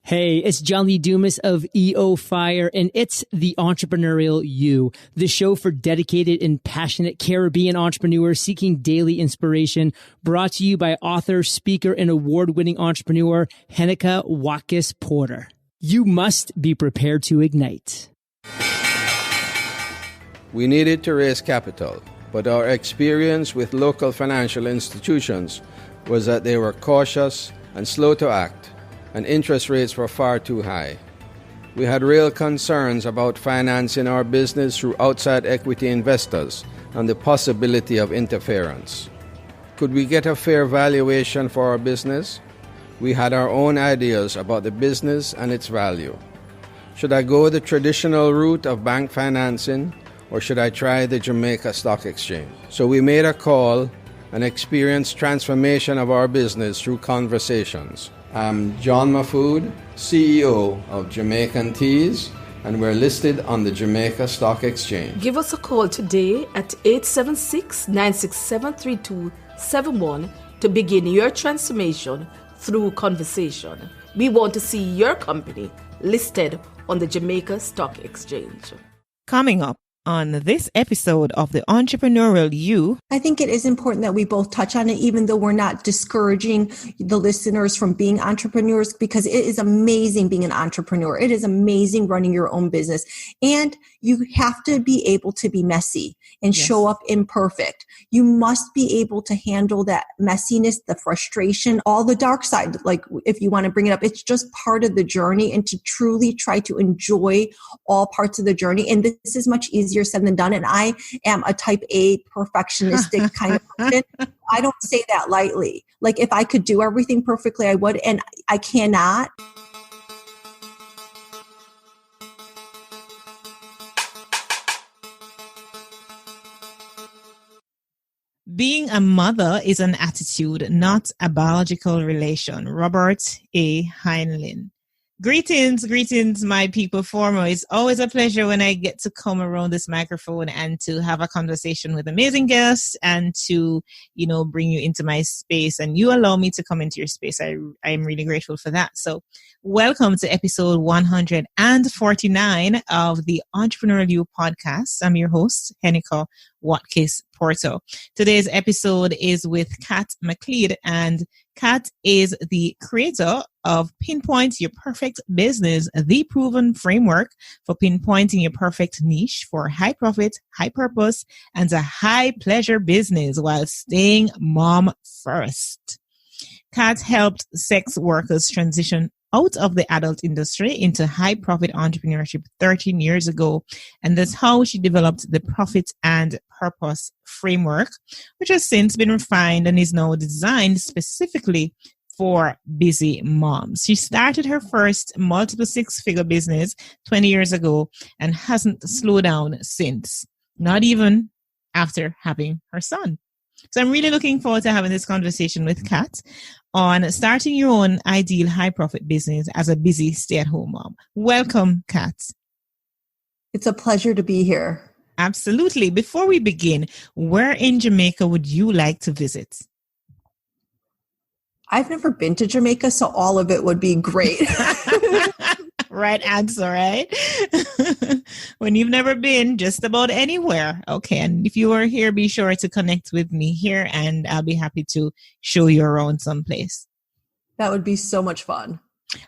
Hey, it's John Lee Dumas of EO Fire, and it's The Entrepreneurial You, the show for dedicated and passionate Caribbean entrepreneurs seeking daily inspiration, brought to you by author, speaker, and award-winning entrepreneur Heneka Watkis-Porter. You must be prepared to ignite. We needed to raise capital, but our experience with local financial institutions was that they were cautious and slow to act, and interest rates were far too high. We had real concerns about financing our business through outside equity investors and the possibility of interference. Could we get a fair valuation for our business? We had our own ideas about the business and its value. Should I go the traditional route of bank financing, or should I try the Jamaica Stock Exchange? So we made a call and experienced transformation of our business through conversations. I'm John McLead, CEO of Jamaican Teas, and we're listed on the Jamaica Stock Exchange. Give us a call today at 876-967-3271 to begin your transformation through conversation. We want to see your company listed on the Jamaica Stock Exchange. Coming up on this episode of The Entrepreneurial You, I think it is important that we both touch on it, even though we're not discouraging the listeners from being entrepreneurs, because it is amazing being an entrepreneur. It is amazing running your own business. And you have to be able to be messy and show up imperfect. You must be able to handle that messiness, the frustration, all the dark side. Like, if you want to bring it up, it's just part of the journey, and to truly try to enjoy all parts of the journey. And this is much easier said than done. And I am a type A perfectionistic kind of person. I don't say that lightly. Like, if I could do everything perfectly, I would, and I cannot. being a mother is an attitude, not a biological relation. Robert A. Heinlein. Greetings, my people. It's always a pleasure when I get to come around this microphone and to have a conversation with amazing guests and to, bring you into my space, and you allow me to come into your space. I'm really grateful for that. So welcome to episode 149 of the Entrepreneurial You podcast. I'm your host, Heneka Watkis-Porter. Today's episode is with Kat McLead, and Kat is the creator of Pinpoint Your Perfect Business, the proven framework for pinpointing your perfect niche for high profit, high purpose, and a high pleasure business while staying mom first. Kat helped sex workers transition out of the adult industry into high profit entrepreneurship 13 years ago. And that's how she developed the Profit and Purpose framework, which has since been refined and is now designed specifically for busy moms. She started her first multiple six-figure business 20 years ago and hasn't slowed down since, not even after having her son. So I'm really looking forward to having this conversation with Kat on starting your own ideal high-profit business as a busy stay-at-home mom. Welcome, Kat. It's a pleasure to be here. Absolutely. Before we begin, where in Jamaica would you like to visit? I've never been to Jamaica, so all of it would be great. Right answer, right? When you've never been, just about anywhere. Okay, and if you are here, be sure to connect with me here, and I'll be happy to show you around someplace. That would be so much fun.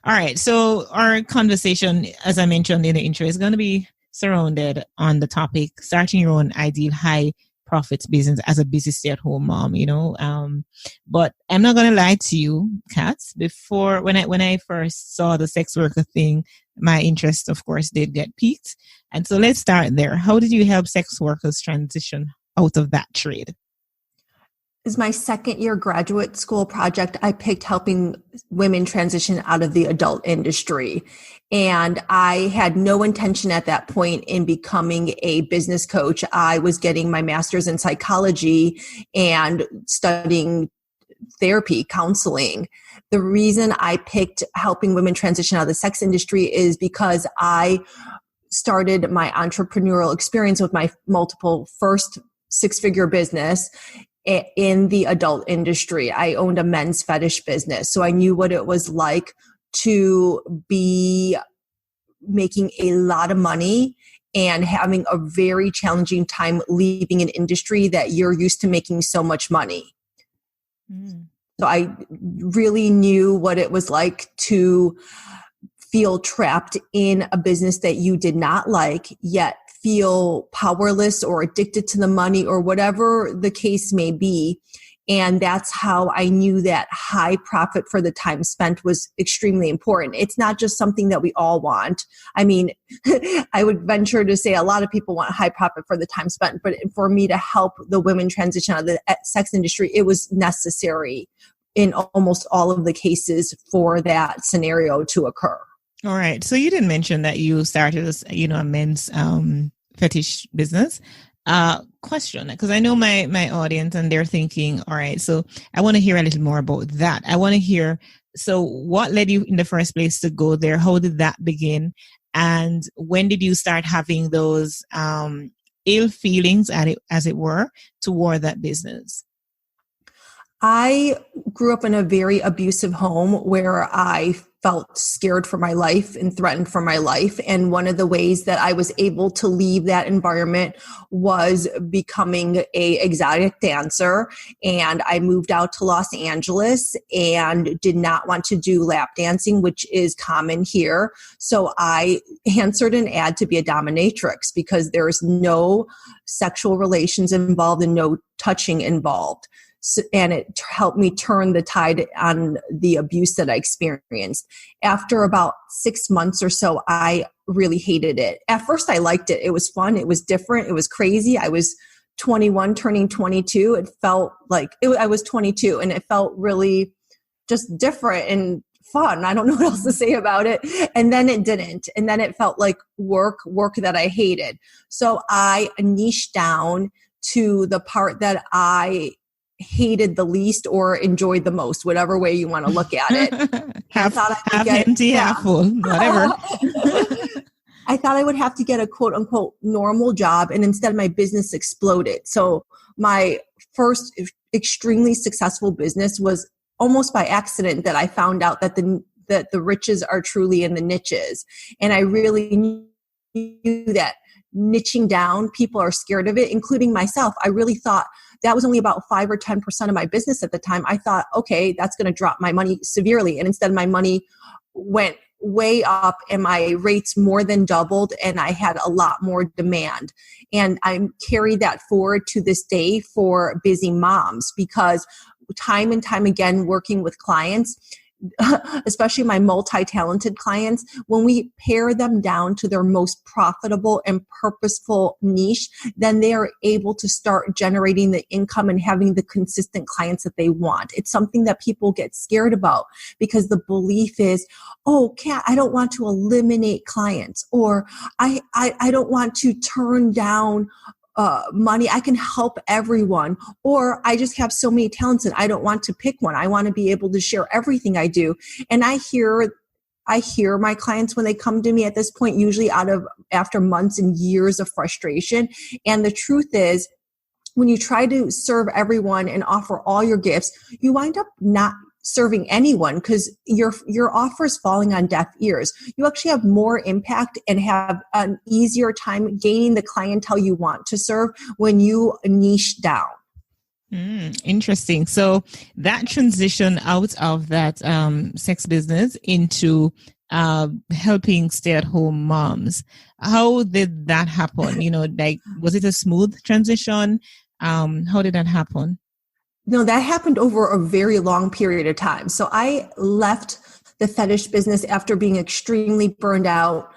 All right, so our conversation, as I mentioned in the intro, is going to be surrounded on the topic, starting your own ideal high profits business as a busy stay-at-home mom, but I'm not gonna lie to you, Kat. Before, when I first saw the sex worker thing, my interest, of course, did get piqued. And so let's start there. How did you help sex workers transition out of that trade? Is my second year graduate school project. I picked helping women transition out of the adult industry. And I had no intention at that point in becoming a business coach. I was getting my master's in psychology and studying therapy, counseling. The reason I picked helping women transition out of the sex industry is because I started my entrepreneurial experience with my multiple first six-figure business in the adult industry. I owned a men's fetish business. So I knew what it was like to be making a lot of money and having a very challenging time leaving an industry that you're used to making so much money. So I really knew what it was like to feel trapped in a business that you did not like, yet feel powerless or addicted to the money or whatever the case may be. And that's how I knew that high profit for the time spent was extremely important. It's not just something that we all want. I mean, I would venture to say a lot of people want high profit for the time spent, but for me to help the women transition out of the sex industry, it was necessary in almost all of the cases for that scenario to occur. All right. So you didn't mention that you started as, a men's fetish business. Question, because I know my audience and they're thinking, all right, so I want to hear a little more about that. I want to hear, so what led you in the first place to go there? How did that begin? And when did you start having those ill feelings, as it were, toward that business? I grew up in a very abusive home where I felt scared for my life and threatened for my life. And one of the ways that I was able to leave that environment was becoming a exotic dancer. And I moved out to Los Angeles and did not want to do lap dancing, which is common here. So I answered an ad to be a dominatrix because there's no sexual relations involved and no touching involved. So, and it helped me turn the tide on the abuse that I experienced. After about 6 months or so, I really hated it. At first, I liked it. It was fun. It was different. It was crazy. I was 21, turning 22. It felt like I was 22, and it felt really just different and fun. I don't know what else to say about it. And then it didn't. And then it felt like work that I hated. So I niched down to the part that I hated the least or enjoyed the most, whatever way you want to look at it. half empty, half full, whatever. I thought I would have to get a quote unquote normal job, and instead my business exploded. So my first extremely successful business was almost by accident that I found out that the riches are truly in the niches. And I really knew that niching down, people are scared of it, including myself. I really thought that was only about 5 or 10% of my business at the time. I thought, okay, that's going to drop my money severely. And instead my money went way up and my rates more than doubled, and I had a lot more demand. And I carry that forward to this day for busy moms, because time and time again, working with clients, especially my multi-talented clients, when we pare them down to their most profitable and purposeful niche, then they are able to start generating the income and having the consistent clients that they want. It's something that people get scared about because the belief is, oh, Kat, I don't want to eliminate clients, or I don't want to turn down money. I can help everyone, or I just have so many talents and I don't want to pick one. I want to be able to share everything I do. And I hear my clients when they come to me at this point, usually after months and years of frustration. And the truth is, when you try to serve everyone and offer all your gifts, you wind up not serving anyone because your offer is falling on deaf ears. You actually have more impact and have an easier time gaining the clientele you want to serve when you niche down. Interesting. So that transition out of that sex business into helping stay-at-home moms, how did that happen? Was it a smooth transition? How did that happen? No, that happened over a very long period of time. So I left the fetish business after being extremely burned out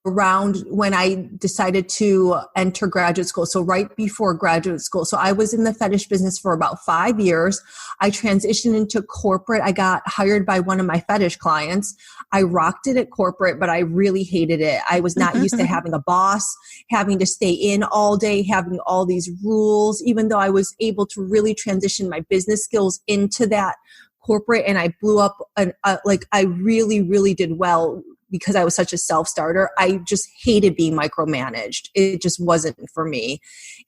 around when I decided to enter graduate school. So right before graduate school. So I was in the fetish business for about 5 years. I transitioned into corporate. I got hired by one of my fetish clients. I rocked it at corporate, but I really hated it. I was not used to having a boss, having to stay in all day, having all these rules, even though I was able to really transition my business skills into that corporate, and I blew up. I really, really did well because I was such a self-starter. I just hated being micromanaged. It just wasn't for me.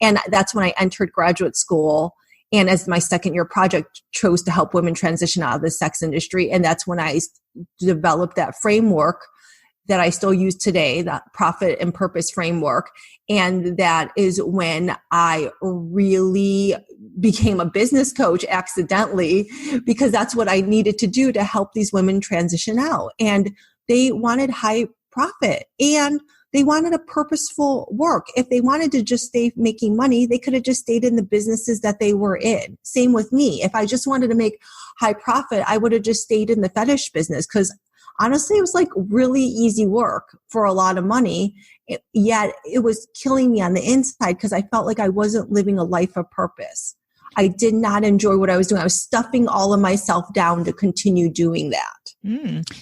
And that's when I entered graduate school. And as my second year project, chose to help women transition out of the sex industry. And that's when I developed that framework that I still use today, that profit and purpose framework. And that is when I really became a business coach accidentally, because that's what I needed to do to help these women transition out. And they wanted high profit and they wanted a purposeful work. If they wanted to just stay making money, they could have just stayed in the businesses that they were in. Same with me. If I just wanted to make high profit, I would have just stayed in the fetish business, because honestly, it was like really easy work for a lot of money. Yet it was killing me on the inside because I felt like I wasn't living a life of purpose. I did not enjoy what I was doing. I was stuffing all of myself down to continue doing that.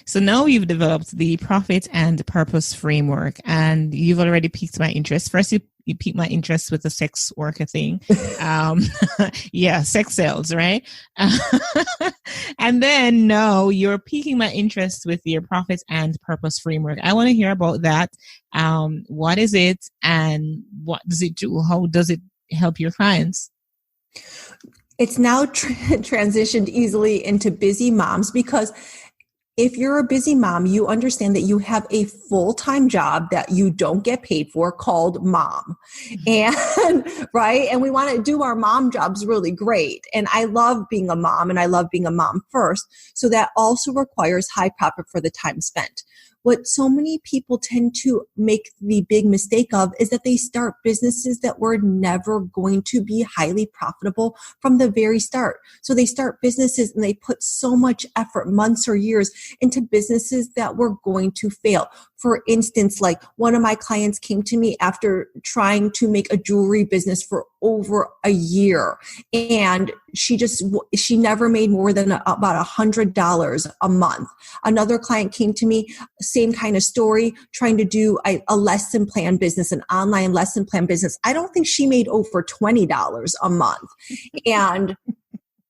So now you've developed the profit and purpose framework, and you've already piqued my interest. First, you piqued my interest with the sex worker thing. Yeah, sex sales, right? And then now you're piquing my interest with your profit and purpose framework. I want to hear about that. What is it and what does it do? How does it help your clients? It's now transitioned easily into busy moms, because if you're a busy mom, you understand that you have a full-time job that you don't get paid for called mom. And right. And we want to do our mom jobs really great. And I love being a mom, and I love being a mom first. So that also requires high profit for the time spent. What so many people tend to make the big mistake of is that they start businesses that were never going to be highly profitable from the very start. So they start businesses and they put so much effort, months or years, into businesses that were going to fail. For instance, like one of my clients came to me after trying to make a jewelry business for over a year. And she never made more than about $100 a month. Another client came to me, same kind of story, trying to do a lesson plan business, an online lesson plan business. I don't think she made over $20 a month.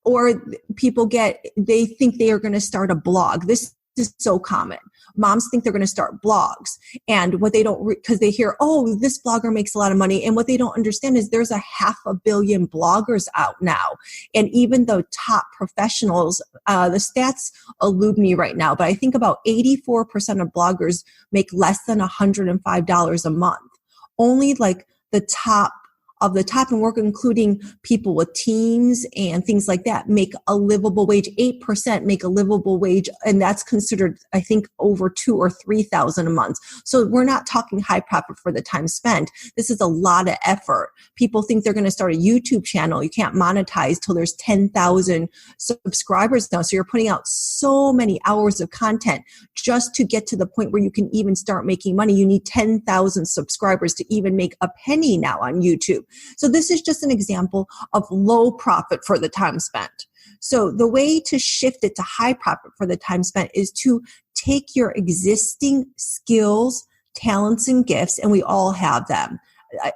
Or people they think they are going to start a blog. This is so common. Moms think they're going to start blogs, and what they don't, because they hear, oh, this blogger makes a lot of money. And what they don't understand is there's 500 million bloggers out now. And even though top professionals, the stats elude me right now, but I think about 84% of bloggers make less than $105 a month. Only like the top of the top, and work, including people with teams and things like that, make a livable wage. 8% make a livable wage, and that's considered, I think, over $2,000 or $3,000 a month. So we're not talking high profit for the time spent. This is a lot of effort. People think they're going to start a YouTube channel. You can't monetize till there's 10,000 subscribers now. So you're putting out so many hours of content just to get to the point where you can even start making money. You need 10,000 subscribers to even make a penny now on YouTube. So this is just an example of low profit for the time spent. So the way to shift it to high profit for the time spent is to take your existing skills, talents, and gifts, and we all have them.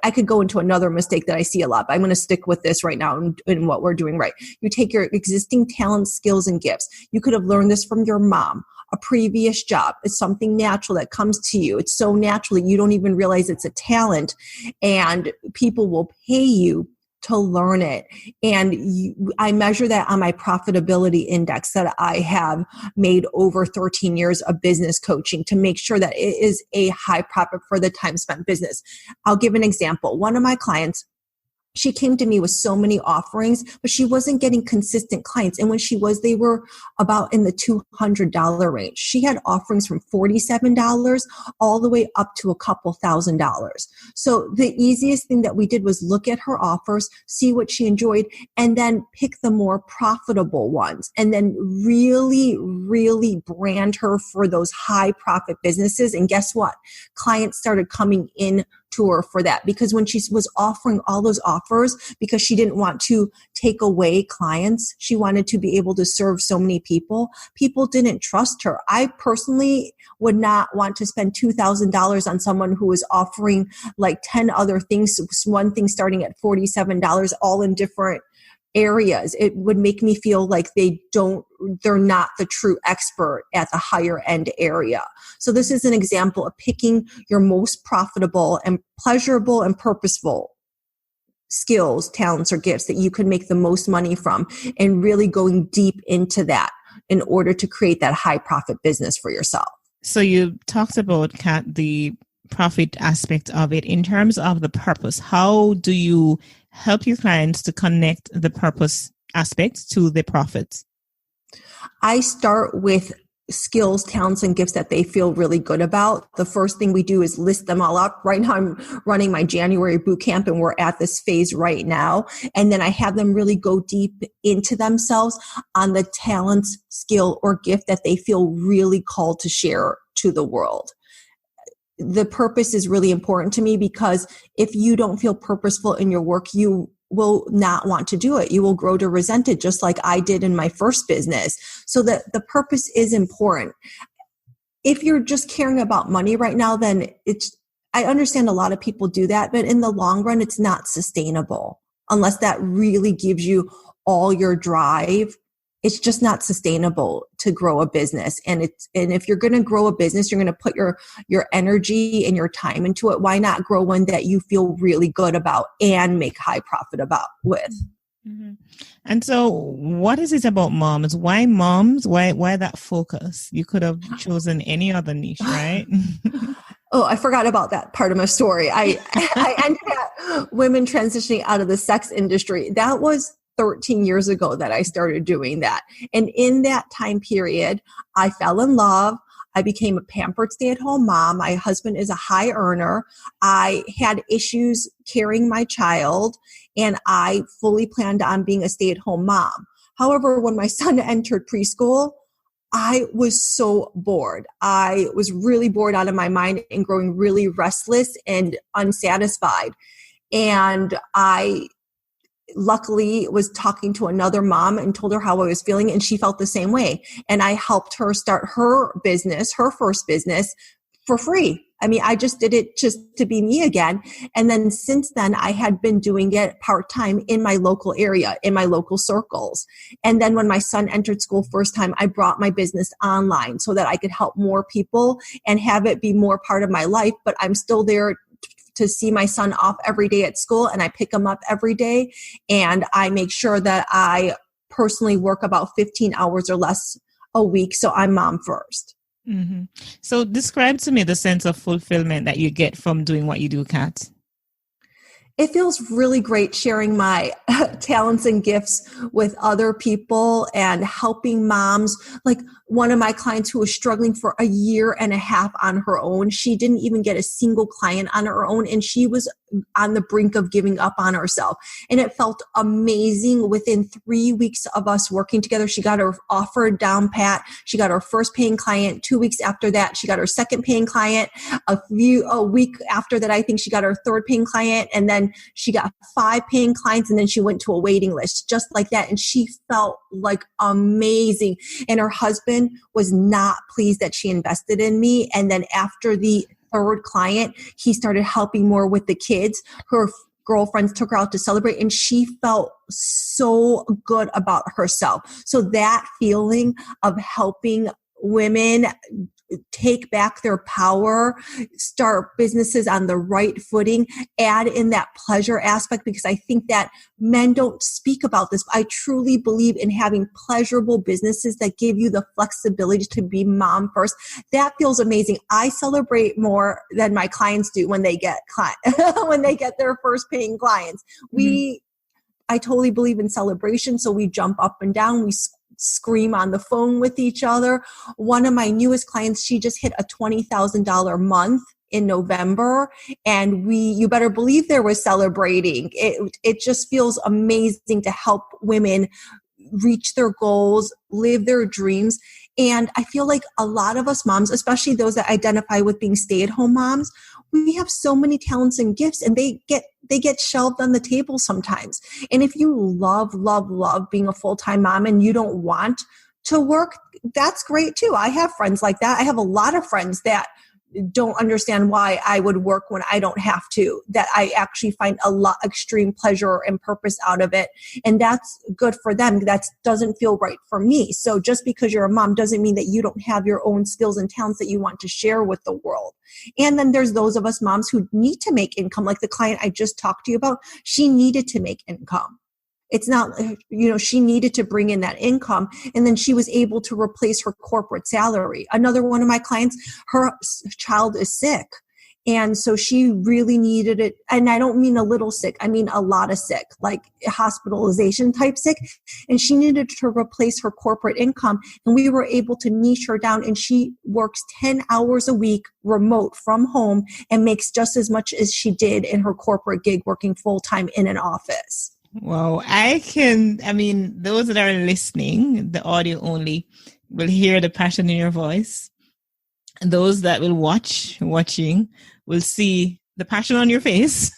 I could go into another mistake that I see a lot, but I'm going to stick with this right now in what we're doing right. You take your existing talents, skills, and gifts. You could have learned this from your mom, a previous job. It's something natural that comes to you. It's so natural that you don't even realize it's a talent, and people will pay you to learn it. And I measure that on my profitability index that I have made over 13 years of business coaching to make sure that it is a high profit for the time spent business. I'll give an example. One of my clients, she came to me with so many offerings, but she wasn't getting consistent clients. And when she was, they were about in the $200 range. She had offerings from $47 all the way up to a couple $1,000s. So the easiest thing that we did was look at her offers, see what she enjoyed, and then pick the more profitable ones. And then really, really brand her for those high profit businesses. And guess what? Clients started coming in to her for that, because when she was offering all those offers, because she didn't want to take away clients, she wanted to be able to serve so many people. People didn't trust her. I personally would not want to spend $2,000 on someone who was offering like 10 other things, one thing starting at $47, all in different areas. It would make me feel like they're not the true expert at the higher end area. So this is an example of picking your most profitable and pleasurable and purposeful skills, talents, or gifts that you can make the most money from, and really going deep into that in order to create that high profit business for yourself. So you talked about, Kat, the profit aspect of it. In terms of the purpose, how do you help your clients to connect the purpose aspect to the profit? I start with skills, talents, and gifts that they feel really good about. The first thing we do is list them all up. Right now I'm running my January boot camp, and we're at this phase right now. And then I have them really go deep into themselves on the talents, skill, or gift that they feel really called to share to the world. The purpose is really important to me, because if you don't feel purposeful in your work, you will not want to do it. You will grow to resent it, just like I did in my first business. So that the purpose is important. If you're just caring about money right now, then I understand a lot of people do that, but in the long run, it's not sustainable unless that really gives you all your drive. It's just not sustainable to grow a business. And if you're going to grow a business, you're going to put your energy and your time into it. Why not grow one that you feel really good about and make high profit with? Mm-hmm. And so what is it about moms? Why moms? Why that focus? You could have chosen any other niche, right? Oh, I forgot about that part of my story. I ended at women transitioning out of the sex industry. That was 13 years ago that I started doing that. And in that time period, I fell in love. I became a pampered stay-at-home mom. My husband is a high earner. I had issues carrying my child, and I fully planned on being a stay-at-home mom. However, when my son entered preschool, I was so bored. I was really bored out of my mind and growing really restless and unsatisfied. And I luckily was talking to another mom and told her how I was feeling, and she felt the same way. And I helped her start her business, her first business, for free. I mean, I just did it just to be me again. And then since then, I had been doing it part-time in my local area, in my local circles. And then when my son entered school first time, I brought my business online so that I could help more people and have it be more part of my life. But I'm still there to see my son off every day at school, and I pick him up every day, and I make sure that I personally work about 15 hours or less a week. So I'm mom first. Mm-hmm. So describe to me the sense of fulfillment that you get from doing what you do, Kat. It feels really great sharing my talents and gifts with other people and helping moms. Like one of my clients who was struggling for a year and a half on her own. She didn't even get a single client on her own, and she was on the brink of giving up on herself. And it felt amazing. Within 3 weeks of us working together, she got her offer down pat. She got her first paying client. 2 weeks after that, she got her second paying client. A week after that, I think she got her third paying client. And then she got 5 paying clients, and then she went to a waiting list just like that. And she felt like amazing. And her husband was not pleased that she invested in me. And then after the third client, he started helping more with the kids. Her girlfriends took her out to celebrate, and she felt so good about herself. So that feeling of helping women take back their power, start businesses on the right footing, add in that pleasure aspect, because I think that men don't speak about this. I truly believe in having pleasurable businesses that give you the flexibility to be mom first. That feels amazing. I celebrate more than my clients do when they get when they get their first paying clients. I totally believe in celebration, so we jump up and down. We scream on the phone with each other. One of my newest clients, she just hit a $20,000 month in November, and you better believe there was celebrating. It just feels amazing to help women reach their goals, live their dreams. And I feel like a lot of us moms, especially those that identify with being stay-at-home moms, we have so many talents and gifts, and they get shelved on the table sometimes. And if you love being a full-time mom and you don't want to work, that's great too. I have friends like that. I have a lot of friends that don't understand why I would work when I don't have to, that I actually find a lot extreme pleasure and purpose out of it. And that's good for them. That doesn't feel right for me. So just because you're a mom doesn't mean that you don't have your own skills and talents that you want to share with the world. And then there's those of us moms who need to make income, like the client I just talked to you about. She needed to make income. It's not, she needed to bring in that income, and then she was able to replace her corporate salary. Another one of my clients, her child is sick. And so she really needed it. And I don't mean a little sick. I mean a lot of sick, like hospitalization type sick. And she needed to replace her corporate income. And we were able to niche her down. And she works 10 hours a week remote from home and makes just as much as she did in her corporate gig working full time in an office. Well, those that are listening, the audio only, will hear the passion in your voice. And those that will watching, will see the passion on your face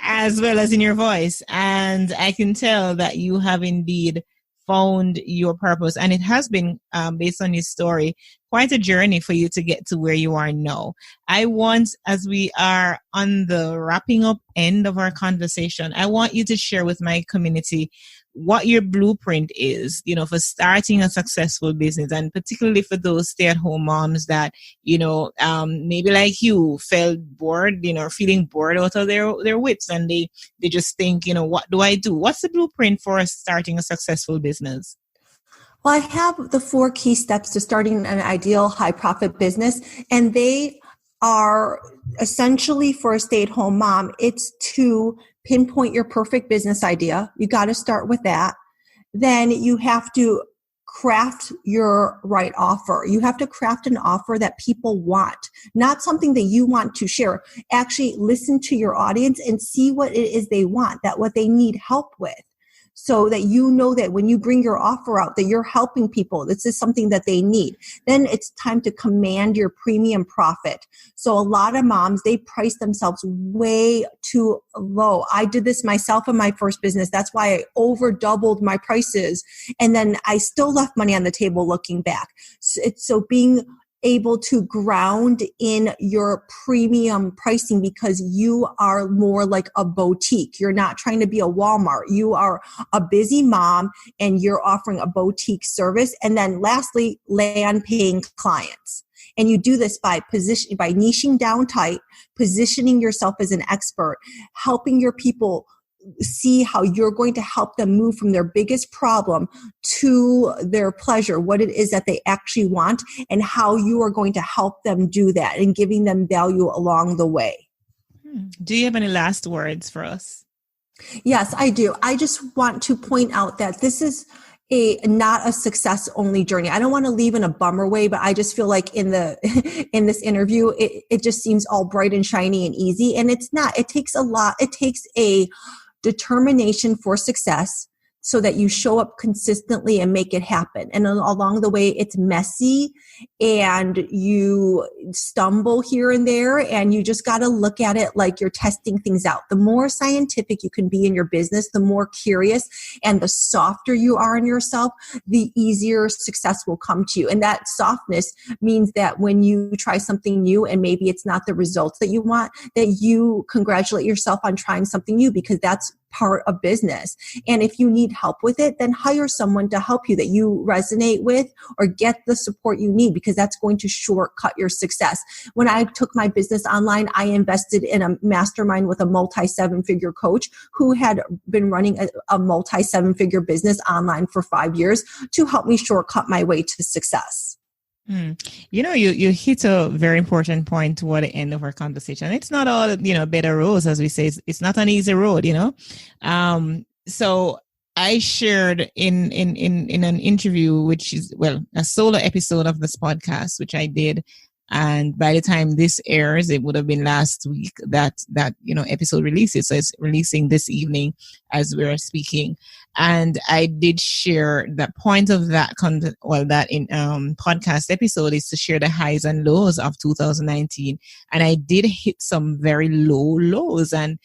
as well as in your voice. And I can tell that you have indeed found your purpose. And it has been, based on your story, quite a journey for you to get to where you are now. I want, as we are on the wrapping up end of our conversation, I want you to share with my community what your blueprint is, for starting a successful business, and particularly for those stay-at-home moms that, maybe like you felt bored, feeling bored out of their wits, and they just think, what do I do? What's the blueprint for starting a successful business? Well, I have the 4 key steps to starting an ideal high profit business, and they are essentially for a stay-at-home mom. It's to pinpoint your perfect business idea. You got to start with that. Then you have to craft your right offer. You have to craft an offer that people want, not something that you want to share. Actually listen to your audience and see what it is they want, what they need help with. So that that when you bring your offer out, that you're helping people. This is something that they need. Then it's time to command your premium profit. So a lot of moms, they price themselves way too low. I did this myself in my first business. That's why I over doubled my prices. And then I still left money on the table looking back. So being able to ground in your premium pricing, because you are more like a boutique. You're not trying to be a Walmart. You are a busy mom and you're offering a boutique service. And then lastly, land paying clients. And you do this by niching down tight, positioning yourself as an expert, helping your people see how you're going to help them move from their biggest problem to their pleasure, what it is that they actually want, and how you are going to help them do that, and giving them value along the way. Do you have any last words for us? Yes, I do. I just want to point out that this is not a success only journey. I don't want to leave in a bummer way, but I just feel like in this interview, it just seems all bright and shiny and easy. And it's not. It takes a lot. It takes a determination for success so that you show up consistently and make it happen. And along the way, it's messy and you stumble here and there, and you just got to look at it like you're testing things out. The more scientific you can be in your business, the more curious and the softer you are in yourself, the easier success will come to you. And that softness means that when you try something new and maybe it's not the results that you want, that you congratulate yourself on trying something new, because that's part of business. And if you need help with it, then hire someone to help you that you resonate with, or get the support you need, because that's going to shortcut your success. When I took my business online, I invested in a mastermind with a multi-7-figure coach who had been running a multi-7-figure business online for 5 years to help me shortcut my way to success. You hit a very important point toward the end of our conversation. It's not all, bed of roses, as we say. It's not an easy road, So I shared in an interview, which is, a solo episode of this podcast, which I did. And by the time this airs, it would have been last week that episode releases. So it's releasing this evening as we're speaking. And I did share that point of that podcast episode is to share the highs and lows of 2019. And I did hit some very low lows. And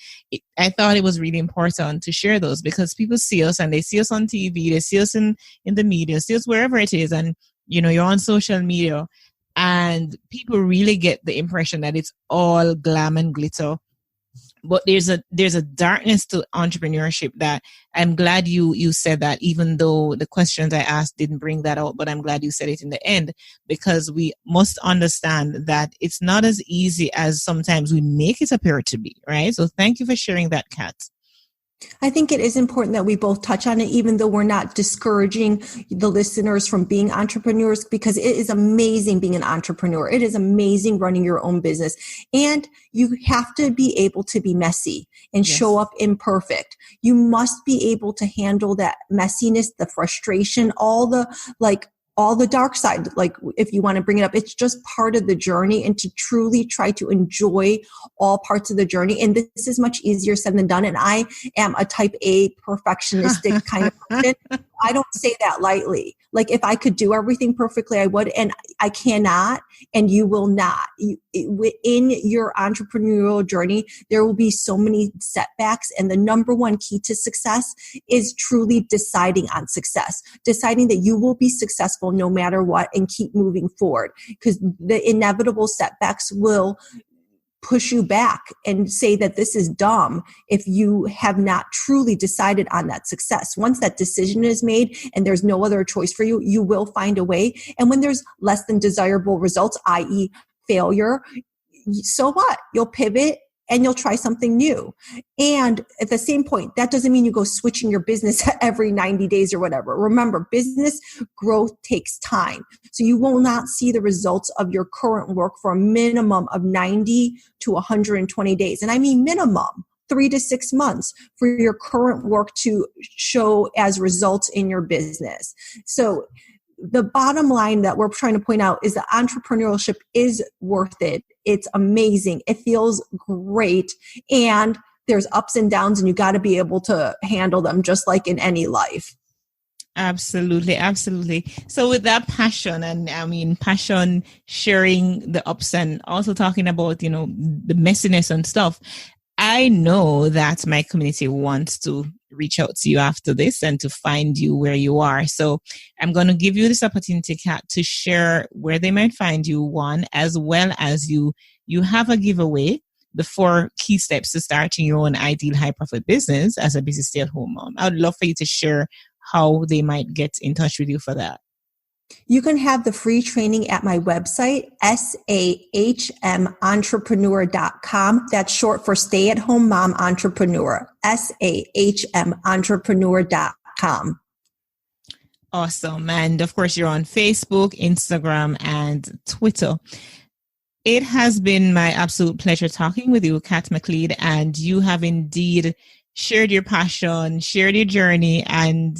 I thought it was really important to share those, because people see us and they see us on TV, they see us in the media, see us wherever it is. And, you're on social media. And people really get the impression that it's all glam and glitter. But there's a darkness to entrepreneurship that I'm glad you said that, even though the questions I asked didn't bring that out, but I'm glad you said it in the end, because we must understand that it's not as easy as sometimes we make it appear to be, right? So thank you for sharing that, Kat. I think it is important that we both touch on it, even though we're not discouraging the listeners from being entrepreneurs, because it is amazing being an entrepreneur. It is amazing running your own business. And you have to be able to be messy and show up imperfect. You must be able to handle that messiness, the frustration, all the dark side, like if you want to bring it up, it's just part of the journey, and to truly try to enjoy all parts of the journey. And this is much easier said than done. And I am a type A perfectionistic kind of person. I don't say that lightly. Like if I could do everything perfectly, I would, and I cannot, and you will not. In your entrepreneurial journey, there will be so many setbacks, and the number one key to success is truly deciding on success, deciding that you will be successful no matter what and keep moving forward, because the inevitable setbacks will push you back and say that this is dumb if you have not truly decided on that success. Once that decision is made and there's no other choice for you, you will find a way. And when there's less than desirable results, i.e. failure, so what? You'll pivot and you'll try something new. And at the same point, that doesn't mean you go switching your business every 90 days or whatever. Remember, business growth takes time. So you will not see the results of your current work for a minimum of 90 to 120 days. And I mean minimum 3 to 6 months for your current work to show as results in your business. So the bottom line that we're trying to point out is that entrepreneurship is worth it. It's amazing. It feels great. And there's ups and downs, and you got to be able to handle them just like in any life. Absolutely. Absolutely. So with that passion, and I mean, passion, sharing the ups and also talking about, the messiness and stuff. I know that my community wants to reach out to you after this and to find you where you are. So I'm going to give you this opportunity, Kat, to share where they might find you, one, as well as you have a giveaway, the 4 key steps to starting your own ideal high profit business as a busy stay-at-home mom. I would love for you to share how they might get in touch with you for that. You can have the free training at my website, sahmentrepreneur.com. That's short for Stay at Home Mom Entrepreneur, sahmentrepreneur.com. Awesome. And of course, you're on Facebook, Instagram, and Twitter. It has been my absolute pleasure talking with you, Kat McLead, and you have indeed shared your passion, shared your journey, and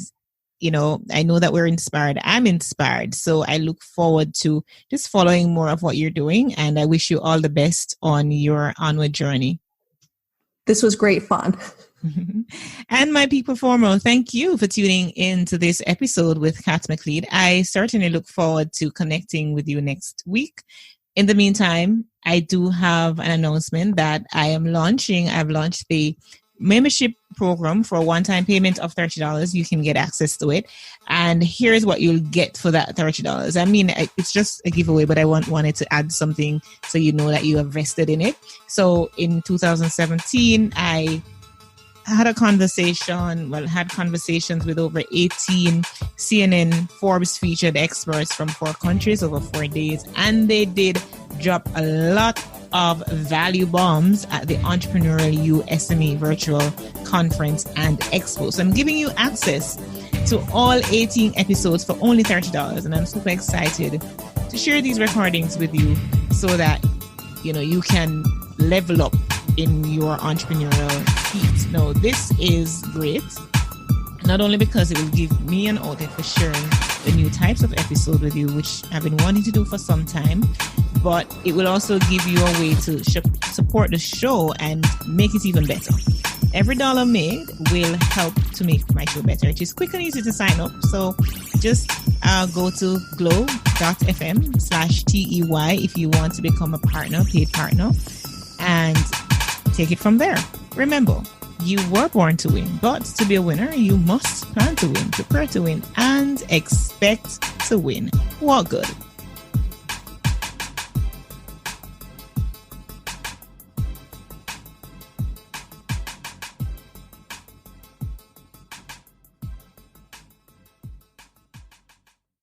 I know that we're inspired. I'm inspired. So I look forward to just following more of what you're doing. And I wish you all the best on your onward journey. This was great fun. And my peak performer, thank you for tuning in to this episode with Kat McLead. I certainly look forward to connecting with you next week. In the meantime, I do have an announcement that I've launched the membership program for a one-time payment of $30. You can get access to it, and here's what you'll get for that $30. I mean, it's just a giveaway, but I wanted to add something so you know that you have vested in it. So in 2017, I had conversations with over 18 CNN Forbes featured experts from 4 countries over 4 days, and they did drop a lot of value bombs at the Entrepreneurial You SME virtual conference and expo. So I'm giving you access to all 18 episodes for only $30, and I'm super excited to share these recordings with you so that you can level up in your entrepreneurial feat. Now, this is great, not only because it will give me an outlet for sharing the new types of episode with you, which I've been wanting to do for some time, but it will also give you a way to support the show and make it even better. Every dollar made will help to make my show better. It is quick and easy to sign up. So just go to glow.fm/TEY if you want to become a paid partner, and take it from there. Remember, you were born to win, but to be a winner, you must plan to win, prepare to win, and expect to win. Walk good.